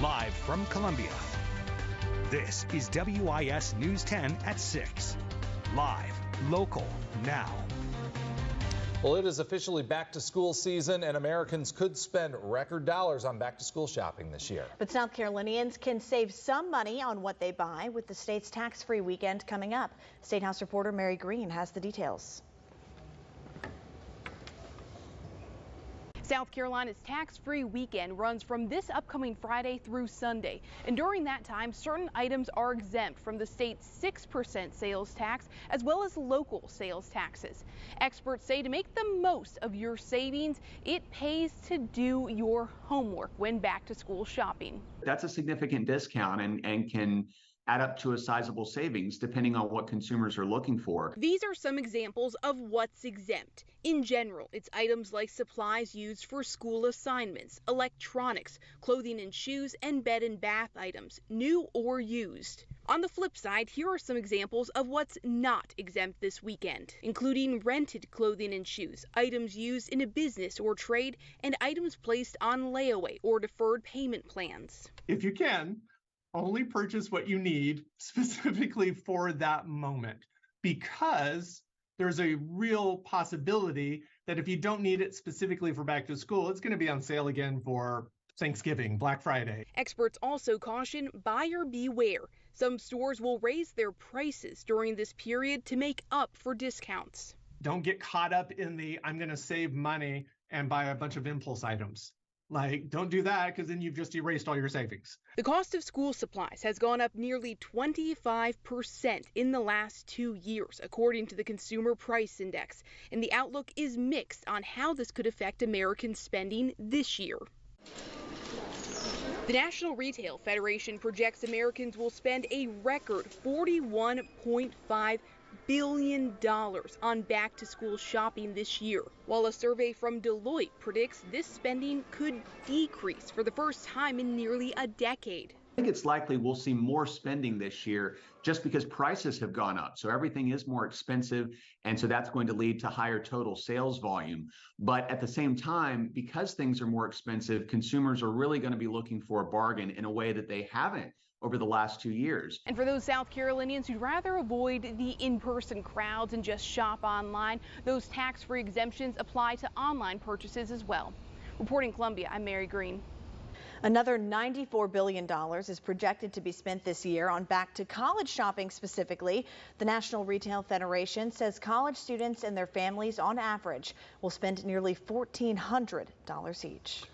Live from Columbia, this is WIS News 10 at 6. Live, local, now. Well, it is officially back to school season, and Americans could spend record dollars on back to school shopping this year. But South Carolinians can save some money on what they buy with the state's tax-free weekend coming up. State House reporter Mary Green has the details. South Carolina's tax-free weekend runs from this upcoming Friday through Sunday. And during that time, certain items are exempt from the state's 6% sales tax, as well as local sales taxes. Experts say to make the most of your savings, it pays to do your homework when back to school shopping. That's a significant discount and can add up to a sizable savings depending on what consumers are looking for. These are some examples of what's exempt. In general, it's items like supplies used for school assignments, electronics, clothing and shoes, and bed and bath items, new or used. On the flip side, here are some examples of what's not exempt this weekend, including rented clothing and shoes, items used in a business or trade, and items placed on layaway or deferred payment plans. If you can, only purchase what you need specifically for that moment, because there's a real possibility that if you don't need it specifically for back to school, it's going to be on sale again for Thanksgiving, Black Friday. Experts also caution buyer beware. Some stores will raise their prices during this period to make up for discounts. Don't get caught up in the I'm going to save money and buy a bunch of impulse items. Don't do that, because then you've just erased all your savings. The cost of school supplies has gone up nearly 25% in the last 2 years, according to the Consumer Price Index. And the outlook is mixed on how this could affect American spending this year. The National Retail Federation projects Americans will spend a record $41.5 billion on back-to-school shopping this year, while a survey from Deloitte predicts this spending could decrease for the first time in nearly a decade. I think it's likely we'll see more spending this year just because prices have gone up. So everything is more expensive, and so that's going to lead to higher total sales volume. But at the same time, because things are more expensive, consumers are really going to be looking for a bargain in a way that they haven't over the last 2 years. And for those South Carolinians who'd rather avoid the in-person crowds and just shop online, those tax-free exemptions apply to online purchases as well. Reporting Columbia, I'm Mary Green. Another $94 billion is projected to be spent this year on back to college shopping specifically. The National Retail Federation says college students and their families on average will spend nearly $1,400 each.